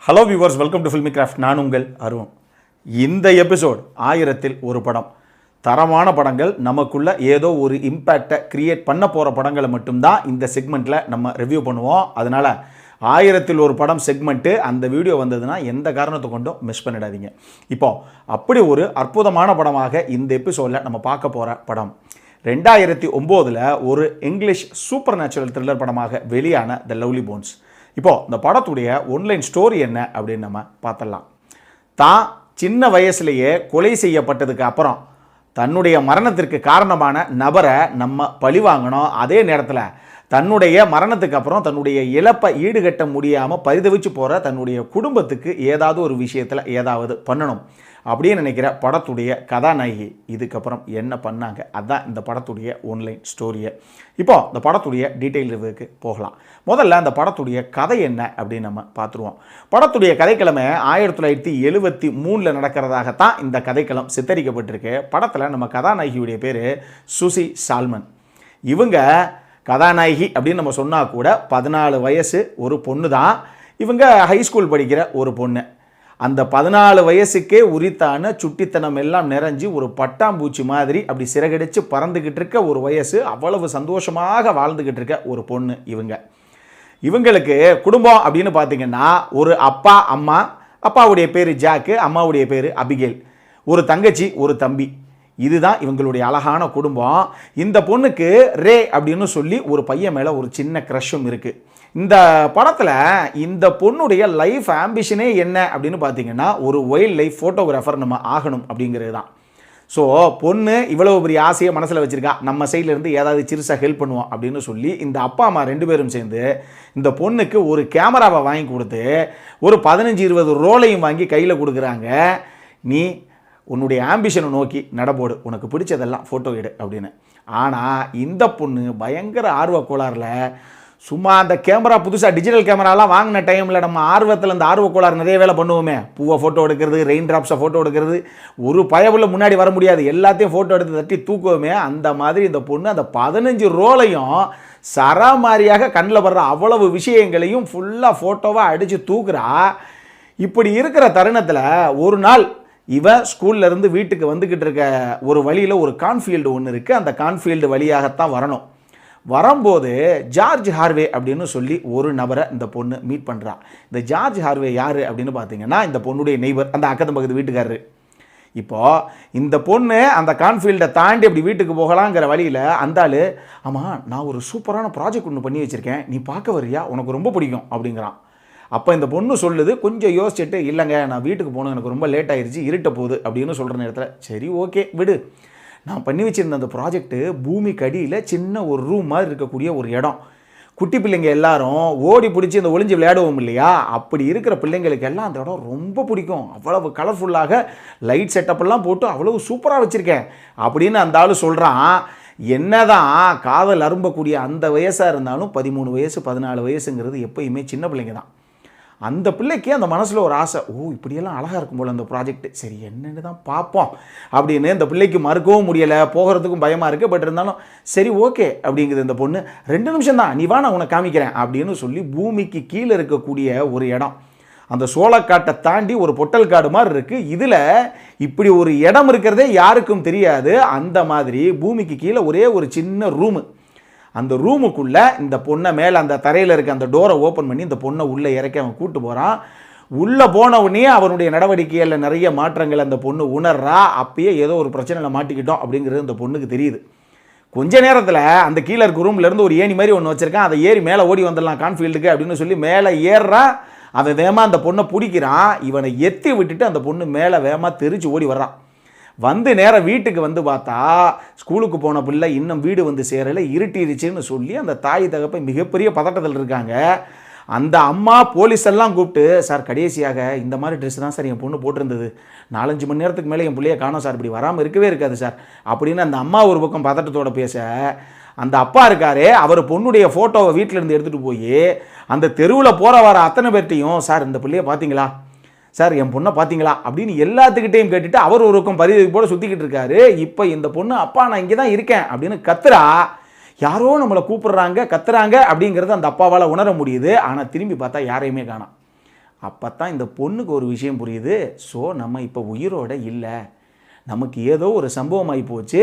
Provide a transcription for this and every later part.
Hello viewers, welcome to filmi craft. நான் உங்கள் அருண். இந்த எபிசோட் 1000ல் ஒரு படம். தரமான படங்கள், நமக்குள்ள ஏதோ ஒரு இம்பேக்டை கிரியேட் பண்ண போகிற படங்களை மட்டும்தான் இந்த செக்மெண்ட்டில் நம்ம ரிவ்யூ பண்ணுவோம். அதனால் 1000ல் ஒரு படம் செக்மெண்ட்டு அந்த வீடியோ வந்ததுன்னா எந்த காரணத்தை கொண்டும் மிஸ் பண்ணிடாதீங்க. இப்போது அப்படி ஒரு அற்புதமான படமாக இந்த எபிசோடில் நம்ம பார்க்க போகிற படம் 2009 ஒரு இங்கிலீஷ் சூப்பர் நேச்சுரல் த்ரில்லர் படமாக வெளியான த லவ்லி போன்ஸ். இப்போது இந்த படத்துடைய ஒன்லைன் ஸ்டோரி என்ன அப்படின்னு நம்ம பார்த்துடலாம். தான் சின்ன வயசுலேயே கொலை செய்யப்பட்டதுக்கு அப்புறம் தன்னுடைய மரணத்திற்கு காரணமான நபரை நம்ம பழி வாங்கணும். அதே நேரத்தில் தன்னுடைய மரணத்துக்கு அப்புறம் தன்னுடைய இழப்பை ஈடுகட்ட முடியாமல் பரிதவிச்சு போகிற தன்னுடைய குடும்பத்துக்கு ஏதாவது ஒரு விஷயத்தில் ஏதாவது பண்ணணும் அப்படின்னு நினைக்கிற படத்துடைய கதாநாயகி இதுக்கப்புறம் என்ன பண்ணாங்க, அதுதான் இந்த படத்துடைய ஒன்லைன் ஸ்டோரியை. இப்போது இந்த படத்துடைய டீட்டெயில் ரிவ்யூக்கு போகலாம். முதல்ல அந்த படத்துடைய கதை என்ன அப்படின்னு நம்ம பார்த்துருவோம். படத்துடைய கதைக்கிழமை 1973 நடக்கிறதாகத்தான் இந்த கதைக்களம் சித்தரிக்கப்பட்டிருக்கு. படத்தில் நம்ம கதாநாயகியுடைய பேர் சுசி சால்மன். இவங்க கதாநாயகி அப்படின்னு நம்ம சொன்னால் கூட 14 வயசு ஒரு பொண்ணு தான். இவங்க ஹைஸ்கூல் படிக்கிற ஒரு பொண்ணு. அந்த 14 வயசுக்கே உரித்தான சுட்டித்தனம் எல்லாம் நிறைஞ்சி ஒரு பட்டாம்பூச்சி மாதிரி அப்படி சிறகடிச்சு பறந்துக்கிட்டு இருக்க ஒரு வயசு. அவ்வளவு சந்தோஷமாக வாழ்ந்துக்கிட்டு இருக்க ஒரு பொண்ணு இவங்களுக்கு குடும்பம் அப்படின்னு பார்த்தீங்கன்னா ஒரு அப்பா அம்மா. அப்பாவுடைய பேர் ஜாக்கு, அம்மாவுடைய பேர் அபிகேல். ஒரு தங்கச்சி ஒரு தம்பி. இதுதான் இவங்களுடைய அழகான குடும்பம். இந்த பொண்ணுக்கு ரே அப்படின்னு சொல்லி ஒரு பையன் மேலே ஒரு சின்ன க்ரஷும் இருக்குது. இந்த படத்தில் இந்த பொண்ணுடைய லைஃப் ஆம்பிஷனே என்ன அப்படின்னு பார்த்தீங்கன்னா ஒரு வைல்ட் லைஃப் ஃபோட்டோகிராஃபர் நம்ம ஆகணும் அப்படிங்கிறது தான். ஸோ பொண்ணு இவ்வளவு பெரிய ஆசையை மனசில் வச்சுருக்கா, நம்ம சைட்லேருந்து ஏதாவது சிறுசாக ஹெல்ப் பண்ணுவோம் அப்படின்னு சொல்லி இந்த அப்பா அம்மா 2 பேரும் சேர்ந்து இந்த பொண்ணுக்கு ஒரு கேமராவை வாங்கி கொடுத்து ஒரு 15-20 ரோலையும் வாங்கி கையில் கொடுக்குறாங்க. நீ உன்னுடைய ஆம்பிஷனை நோக்கி நடபோடு, உனக்கு பிடிச்சதெல்லாம் ஃபோட்டோ எடு அப்படின்னு. ஆனால் இந்த பொண்ணு பயங்கர ஆர்வ கோளாறில் சும்மா அந்த கேமரா புதுசாக டிஜிட்டல் கேமராலாம் வாங்கின டைமில் நம்ம ஆர்வத்தில் அந்த ஆர்வ கோளாறு நிறைய வேலை பண்ணுவோமே. பூவை ஃபோட்டோ எடுக்கிறது, ரெயின் ட்ராப்ஸை ஃபோட்டோ எடுக்கிறது, ஒரு பயவுள்ள முன்னாடி வர முடியாது, எல்லாத்தையும் ஃபோட்டோ எடுத்து தட்டி தூக்குவோமே. அந்த மாதிரி இந்த பொண்ணு அந்த 15 ரோலையும் சராமாரியாக கண்ணில் வர்ற அவ்வளவு விஷயங்களையும் ஃபுல்லாக ஃபோட்டோவாக அடித்து தூக்குறா. இப்படி இருக்கிற தருணத்தில் ஒரு நாள் இவன் ஸ்கூல்லேருந்து வீட்டுக்கு வந்துக்கிட்டு இருக்க ஒரு வழியில் ஒரு கான்ஃபீல்டு ஒன்று இருக்குது. அந்த கான்ஃபீல்டு வழியாகத்தான் வரணும். வரும்போது ஜார்ஜ் ஹார்வே அப்படின்னு சொல்லி ஒரு நபரை இந்த பொண்ணு மீட் பண்ணுறா. இந்த ஜார்ஜ் ஹார்வே யார் அப்படின்னு பார்த்தீங்கன்னா இந்த பொண்ணுடைய நெய்பர், அந்த அக்கத்து பக்கத்து வீட்டுக்காரரு. இப்போது இந்த பொண்ணு அந்த கான்ஃபீல்டை தாண்டி அப்படி வீட்டுக்கு போகலாங்கிற வழியில் அந்த ஆள், ஆமாம் நான் ஒரு சூப்பரான ப்ராஜெக்ட் ஒன்று பண்ணி வச்சுருக்கேன், நீ பார்க்க வரியா, உனக்கு ரொம்ப பிடிக்கும் அப்படிங்கிறான். அப்போ இந்த பொண்ணு சொல்லுது, கொஞ்சம் யோசிச்சுட்டு, இல்லைங்க நான் வீட்டுக்கு போகணும், எனக்கு ரொம்ப லேட் ஆயிடுச்சு, இருட்ட போகுது அப்படின்னு சொல்கிற நேரத்தில், சரி ஓகே விடு, நான் பண்ணி வச்சுருந்த அந்த ப்ராஜெக்ட்டு பூமிக்கு அடியில் சின்ன ஒரு ரூம் மாதிரி இருக்கக்கூடிய ஒரு இடம். குட்டி பிள்ளைங்க எல்லாரும் ஓடி பிடிச்சி இந்த ஒளிஞ்சு விளையாடுவோம் இல்லையா, அப்படி இருக்கிற பிள்ளைங்களுக்கு எல்லாம் அந்த இடம் ரொம்ப பிடிக்கும். அவ்வளவு கலர்ஃபுல்லாக லைட் செட்டப்பெல்லாம் போட்டு அவ்வளவு சூப்பராக வச்சுருக்கேன் அப்படின்னு அந்த ஆள் சொல்கிறான். என்னதான் காதல் அரும்பக்கூடிய அந்த வயசாக இருந்தாலும் 13 வயசு 14 வயசுங்கிறது எப்பயுமே சின்ன பிள்ளைங்க தான். அந்த பிள்ளைக்கு அந்த மனசில் ஒரு ஆசை, ஓ இப்படியெல்லாம் அழகாக இருக்கும் போல் அந்த ப்ராஜெக்ட், சரி என்னென்னு தான் பார்ப்போம் அப்படின்னு இந்த பிள்ளைக்கு மறுக்கவும் முடியலை, போகிறதுக்கும் பயமாக இருக்குது. பட் இருந்தாலும் சரி ஓகே அப்படிங்குது இந்த பொண்ணு. 2 நிமிஷம் தான், நீ வா நான் உனக்கு காமிக்கிறேன் அப்படின்னு சொல்லி பூமிக்கு கீழே இருக்கக்கூடிய ஒரு இடம், அந்த சோளக்காட்டை தாண்டி ஒரு பொட்டல் காடு மாதிரி இருக்குது. இதில் இப்படி ஒரு இடம் இருக்கிறதே யாருக்கும் தெரியாது. அந்த மாதிரி பூமிக்கு கீழே ஒரே ஒரு சின்ன ரூமு. அந்த ரூமுக்குள்ளே இந்த பொண்ணை மேலே அந்த தரையில் இருக்க அந்த டோரை ஓப்பன் பண்ணி இந்த பொண்ணை உள்ளே இறக்கி அவன் கூப்பிட்டு போகிறான். உள்ளே போனவுடனே அவனுடைய நடவடிக்கையில் நிறைய மாற்றங்கள் அந்த பொண்ணு உணர்றா. அப்பயே ஏதோ ஒரு பிரச்சனையில் மாட்டிக்கிட்டோம் அப்படிங்கிறது அந்த பொண்ணுக்கு தெரியுது. கொஞ்ச நேரத்தில் அந்த கீழே இருக்க ரூம்லேருந்து ஒரு ஏணி மாதிரி ஒன்று வச்சுருக்கான், அதை ஏறி மேலே ஓடி வந்துடலாம் கான்ஃபீல்டுக்கு அப்படின்னு சொல்லி மேலே ஏறுறான். அவன் வேகமாக அந்த பொண்ணை பிடிக்கிறான். இவனை எத்தி விட்டுட்டு அந்த பொண்ணு மேலே வேகமாக தெரிச்சு ஓடி வர்றான். வந்து நேராக வீட்டுக்கு வந்து பார்த்தா ஸ்கூலுக்கு போன பிள்ளை இன்னும் வீடு வந்து சேரலை, இருட்டிருச்சுன்னு சொல்லி அந்த தாய் தகப்பை மிகப்பெரிய பதட்டத்தில் இருக்காங்க. அந்த அம்மா போலீஸ் எல்லாம் கூப்பிட்டு, சார் கடைசியாக இந்த மாதிரி ட்ரெஸ் தான் சார் என் பொண்ணு போட்டிருந்தது, 4-5 மணி நேரத்துக்கு மேலே என் பிள்ளைய காணோம் சார், இப்படி வராமல் இருக்கவே இருக்காது சார் அப்படின்னு அந்த அம்மா ஒரு பக்கம் பதட்டத்தோடு பேச, அந்த அப்பா இருக்காரே அவர் பொண்ணுடைய ஃபோட்டோவை வீட்டிலேருந்து எடுத்துகிட்டு போய் அந்த தெருவில் போகிற வர அத்தனை பேர்ட்டையும், சார் இந்த பிள்ளைய பார்த்தீங்களா, சார் என் பொண்ணை பார்த்தீங்களா அப்படின்னு எல்லாத்துக்கிட்டையும் கேட்டுட்டு அவர் ஒரு பக்கம் பரிதவிப்பு போட சுற்றிக்கிட்டு இருக்காரு. இப்போ இந்த பொண்ணு, அப்பா நான் இங்கே தான் இருக்கேன் அப்படின்னு கத்துறா. யாரோ நம்மளை கூப்பிடுறாங்க கத்துறாங்க அப்படிங்கிறது அந்த அப்பாவால் உணர முடியுது. ஆனால் திரும்பி பார்த்தா யாரையுமே காணோம். அப்போ தான் இந்த பொண்ணுக்கு ஒரு விஷயம் புரியுது. ஸோ நம்ம இப்போ உயிரோட இல்லை, நமக்கு ஏதோ ஒரு சம்பவம் ஆகி போச்சு.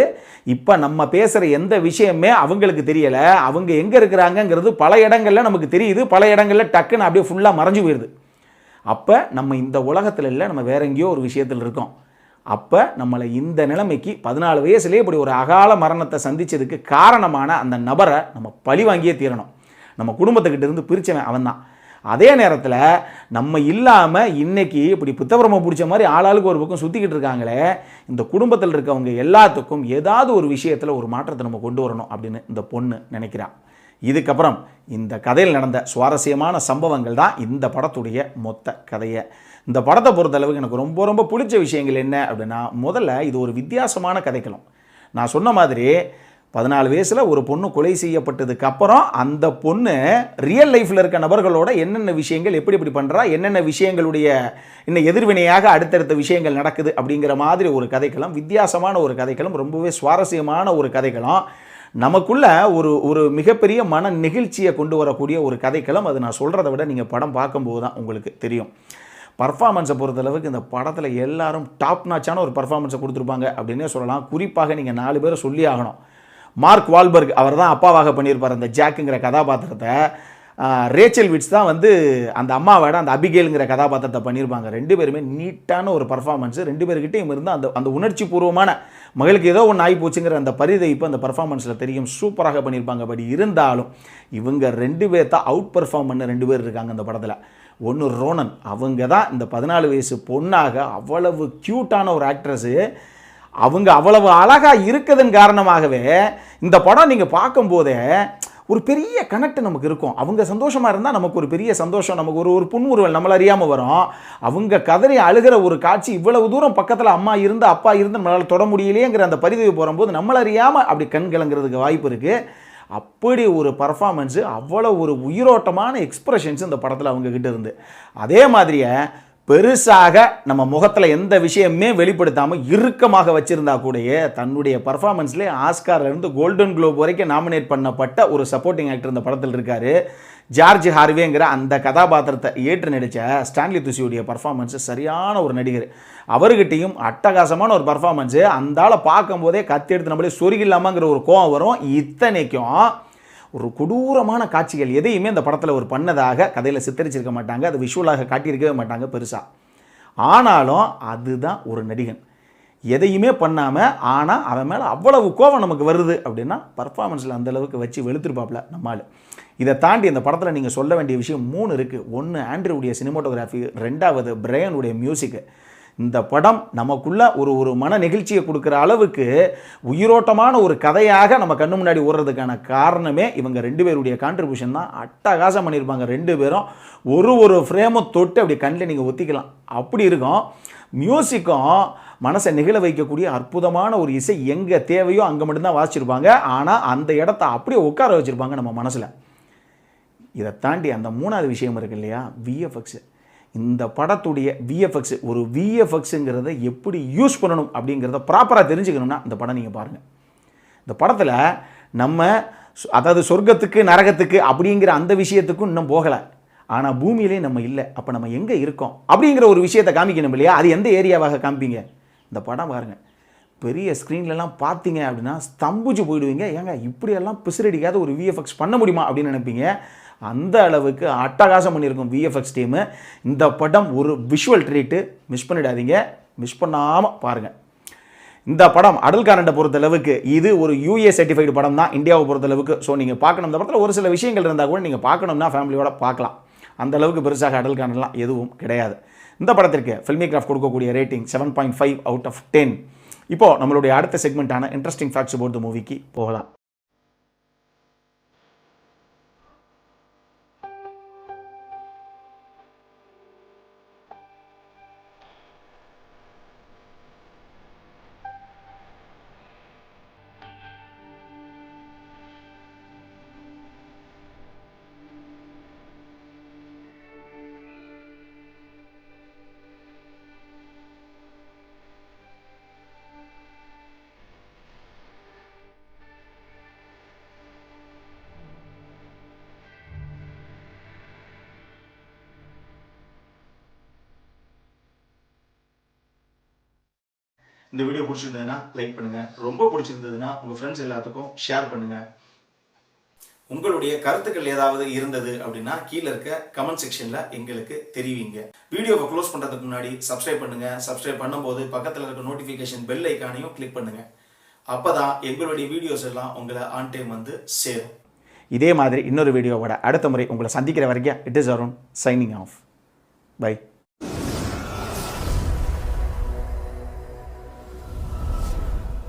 இப்போ நம்ம பேசுகிற எந்த விஷயமே அவங்களுக்கு தெரியலை, அவங்க எங்கே இருக்கிறாங்கங்கிறது பல இடங்களில் நமக்கு தெரியுது, பல இடங்களில் டக்குன்னு அப்படியே ஃபுல்லாக மறைஞ்சு போயிடுது. அப்போ நம்ம இந்த உலகத்தில் இல்லை, நம்ம வேற எங்கேயோ ஒரு விஷயத்தில் இருக்கோம். அப்போ நம்மளை இந்த நிலைமைக்கு 14 வயசுலேயே இப்படி ஒரு அகால மரணத்தை சந்தித்ததுக்கு காரணமான அந்த நபரை நம்ம பழி வாங்கியே தீரணும். நம்ம குடும்பத்துக்கிட்ட இருந்து பிரித்தவன் அவன் தான். அதே நேரத்தில் நம்ம இல்லாமல் இன்னைக்கு இப்படி புத்தபிரம பிடிச்ச மாதிரி ஆளாளுக்கு ஒரு பக்கம் சுற்றிக்கிட்டு இருக்காங்களே, இந்த குடும்பத்தில் இருக்கவங்க எல்லாத்துக்கும் ஏதாவது ஒரு விஷயத்தில் ஒரு மாற்றத்தை நம்ம கொண்டு வரணும் அப்படின்னு இந்த பொண்ணு நினைக்கிறான். இதுக்கப்புறம் இந்த கதையில் நடந்த சுவாரஸ்யமான சம்பவங்கள் தான் இந்த படத்துடைய மொத்த கதையை. இந்த படத்தை பொறுத்தளவுக்கு எனக்கு ரொம்ப ரொம்ப பிடிச்ச விஷயங்கள் என்ன அப்படின்னா, முதல்ல இது ஒரு வித்தியாசமான கதைக்களம். நான் சொன்ன மாதிரி 14 வயசில் ஒரு பொண்ணு கொலை செய்யப்பட்டதுக்கு அப்புறம் அந்த பொண்ணு ரியல் லைஃப்பில் இருக்க நபர்களோட என்னென்ன விஷயங்கள் எப்படி பண்ணுறா, என்னென்ன விஷயங்களுடைய இன்னும் எதிர்வினையாக அடுத்தடுத்த விஷயங்கள் நடக்குது அப்படிங்கிற மாதிரி ஒரு கதைக்களம், வித்தியாசமான ஒரு கதைக்களம், ரொம்பவே சுவாரஸ்யமான ஒரு கதைக்களம், நமக்குள்ள ஒரு ஒரு மிகப்பெரிய மன நெகிழ்ச்சியை கொண்டு வரக்கூடிய ஒரு கதைக்களம். அது நான் சொல்கிறத விட நீங்கள் படம் பார்க்கும்போது தான் உங்களுக்கு தெரியும். பர்ஃபார்மன்ஸை பொறுத்தளவுக்கு இந்த படத்தில் எல்லாரும் டாப் நாச்சான ஒரு பர்ஃபார்மன்ஸை கொடுத்துருப்பாங்க அப்படின்னே சொல்லலாம். குறிப்பாக நீங்கள் 4 பேரை சொல்லி ஆகணும். மார்க் வால்பர்க் அவர் தான் அப்பாவாக பண்ணியிருப்பார் அந்த ஜாக்குங்கிற கதாபாத்திரத்தை. ரேச்சல் விட்ஸ் தான் வந்து அந்த அம்மாவோட அந்த அபிகேலுங்கிற கதாபாத்திரத்தை பண்ணியிருப்பாங்க. 2 பேருமே நீட்டான ஒரு பர்ஃபார்மன்ஸு. 2 பேர்கிட்டையும் இருந்து அந்த அந்த உணர்ச்சி பூர்வமான மகளுக்கு ஏதோ ஒன்று ஆகி போச்சுங்கிற அந்த பரிதைப்பு அந்த பர்ஃபார்மன்ஸில் தெரியும். சூப்பராக பண்ணியிருப்பாங்க. பட் இருந்தாலும் இவங்க 2 பேர் தான் அவுட் பர்ஃபார்ம் பண்ண 2 பேர் இருக்காங்க அந்த படத்தில். ஒன்று ரோனன், அவங்க தான் இந்த 14 வயசு பொண்ணாக அவ்வளவு க்யூட்டான ஒரு ஆக்ட்ரஸு. அவங்க அவ்வளவு அழகாக இருக்கிறதன் காரணமாகவே இந்த படம் நீங்கள் பார்க்கும்போதே ஒரு பெரிய கனெக்ட் நமக்கு இருக்கும். அவங்க சந்தோஷமாக இருந்தால் நமக்கு ஒரு பெரிய சந்தோஷம், நமக்கு ஒரு புன்முறுவல் நம்மள அறியாமல் வரும். அவங்க கதறி அழுகிற ஒரு காட்சி, இவ்வளவு தூரம் பக்கத்தில் அம்மா இருந்து அப்பா இருந்து நம்மளால் தொட முடியலையேங்கிற அந்த பரிதவி போகும்போது நம்மள அறியாமல் அப்படி கண் கலங்கிறதுக்கு வாய்ப்பு இருக்குது. அப்படி ஒரு பர்ஃபார்மன்ஸு, அவ்வளோ ஒரு உயிரோட்டமான எக்ஸ்பிரஷன்ஸ் இந்த படத்தில் அவங்கக்கிட்ட இருந்து. அதே மாதிரியே பெருசாக நம்ம முகத்தில் எந்த விஷயமே வெளிப்படுத்தாமல் இறுக்கமாக வச்சுருந்தா கூடயே தன்னுடைய பர்ஃபார்மன்ஸ்லேயே ஆஸ்கார்லேருந்து கோல்டன் குளோப் வரைக்கும் நாமினேட் பண்ணப்பட்ட ஒரு சப்போர்ட்டிங் ஆக்டர் இந்த படத்தில் இருக்கார். ஜார்ஜ் ஹார்வேங்கிற அந்த கதாபாத்திரத்தை ஏற்று நடித்த ஸ்டான்லி துசியுடைய பர்ஃபார்மன்ஸு சரியான ஒரு நடிகர். அவர்கிட்டையும் அட்டகாசமான ஒரு பர்ஃபார்மன்ஸு. அந்த ஆளை பார்க்கும்போதே கத்தி எடுத்து நம்மளே சொருகில்லாமாங்கிற ஒரு கோவம் வரும். இத்தனைக்கும் ஒரு கொடூரமான காட்சிகள் எதையுமே அந்த படத்தில் ஒரு பண்ணதாக கதையில் சித்தரிச்சிருக்க மாட்டாங்க, அது விஷுவலாக காட்டியிருக்கவே மாட்டாங்க பெருசாக. ஆனாலும் அதுதான் ஒரு நடிகன், எதையுமே பண்ணாமல் ஆனால் அவன் மேலே அவ்வளவு கோவம் நமக்கு வருது அப்படின்னா பர்ஃபார்மன்ஸில் அந்தளவுக்கு வச்சு வெளுத்துருப்பாப்பில் நம்மால். இதை தாண்டி இந்த படத்தில் நீங்கள் சொல்ல வேண்டிய விஷயம் 3 இருக்குது. 1 ஆண்ட்ரூவுடைய சினிமோட்டோகிராஃபி, 2வது பிரையனுடைய மியூசிக்கு. இந்த படம் நமக்குள்ள ஒரு மன நெகிழ்ச்சியை கொடுக்குற அளவுக்கு உயிரோட்டமான ஒரு கதையாக நம்ம கண்ணு முன்னாடி ஓடுறதுக்கான காரணமே இவங்க 2 பேருடைய கான்ட்ரிபியூஷன் தான். அட்டகாசம் பண்ணியிருப்பாங்க 2 பேரும். ஒரு ஃப்ரேமும் தொட்டு அப்படி கண்ணில் நீங்கள் ஒத்திக்கலாம், அப்படி இருக்கும். மியூசிக்கும் மனசை நெகிழ வைக்கக்கூடிய அற்புதமான ஒரு இசை. எங்கே தேவையோ அங்கே மட்டும்தான் வாசிச்சிருப்பாங்க, ஆனால் அந்த இடத்த அப்படியே உட்கார வச்சுருப்பாங்க நம்ம மனசில். இதை தாண்டி அந்த 3வது விஷயம் இருக்கு இல்லையா, விஎஃப்எக்ஸ். இந்த படத்துடைய விஎஃப்எக்ஸ், ஒரு விஎஃப்எக்ஸுங்கிறத எப்படி யூஸ் பண்ணணும் அப்படிங்கிறத ப்ராப்பராக தெரிஞ்சுக்கணும்னா இந்த படம் நீங்கள் பாருங்கள். இந்த படத்தில் நம்ம அதாவது சொர்க்கத்துக்கு நரகத்துக்கு அப்படிங்கிற அந்த விஷயத்துக்கும் இன்னும் போகலை, ஆனால் பூமியிலே நம்ம இல்லை. அப்போ நம்ம எங்கே இருக்கோம் அப்படிங்கிற ஒரு விஷயத்தை காமிக்கணும் இல்லையா, அது எந்த ஏரியாவாக காமிப்பீங்க? இந்த படம் பாருங்கள், பெரிய ஸ்க்ரீன்லலாம் பார்த்தீங்க அப்படின்னா ஸ்தம்பிச்சு போயிடுவீங்க. ஏங்க இப்படியெல்லாம் பிசிறடிக்காத ஒரு விஎஃப்எக்ஸ் பண்ண முடியுமா அப்படின்னு நினைப்பீங்க. அந்த அளவுக்கு அட்டகாசம் பண்ணியிருக்கும் விஎஃப்எக்ஸ் டீமு. இந்த படம் ஒரு விஷுவல் ட்ரீட்டு, மிஸ் பண்ணிடாதீங்க, மிஸ் பண்ணாமல் பாருங்கள். இந்த படம் அடல்காரண்டை பொறுத்தளவுக்கு இது ஒரு யூஏ சர்டிஃபைடு படம் தான் இந்தியாவை பொறுத்தளவுக்கு. ஸோ நீங்கள் பார்க்கணும். இந்த படத்தில் ஒரு சில விஷயங்கள் இருந்தால் கூட நீங்கள் பார்க்கணும்னா ஃபேமிலியோட பார்க்கலாம். அந்தளவுக்கு பெருசாக அடல்காரண்டெலாம் எதுவும் கிடையாது. இந்த படத்திற்கு ஃபில்மிகிராஃப்ட் கொடுக்கக்கூடிய ரேட்டிங் 7.5 அவுட் ஆஃப் 10. இப்போது நம்மளுடைய அடுத்த செக்மெண்ட்டான இன்ட்ரெஸ்டிங் ஃபேக்ட்ஸ் அபவுட் தி மூவிக்கு போகலாம். இந்த வீடியோ பிடிச்சிருந்ததுன்னா லைக் பண்ணுங்கள், ரொம்ப பிடிச்சிருந்ததுன்னா உங்கள் ஃப்ரெண்ட்ஸ் எல்லாத்துக்கும் ஷேர் பண்ணுங்கள். உங்களுடைய கருத்துக்கள் ஏதாவது இருந்தது அப்படின்னா கீழே இருக்க கமெண்ட் செக்ஷன்ல எங்களுக்கு தெரிவிங்க. வீடியோவை க்ளோஸ் பண்றதுக்கு முன்னாடி சப்ஸ்கிரைப் பண்ணுங்க. சப்ஸ்கிரைப் பண்ணும்போது பக்கத்தில் இருக்க நோட்டிஃபிகேஷன் பெல் ஐக்கானையும் கிளிக் பண்ணுங்க. அப்பதான் எங்களுடைய வீடியோஸ் எல்லாம் உங்களை ஆன் டைம் வந்து சேரும். இதே மாதிரி இன்னொரு வீடியோவோட அடுத்த முறை உங்களை சந்திக்கிற வரைக்கும் it is Arun signing off. By.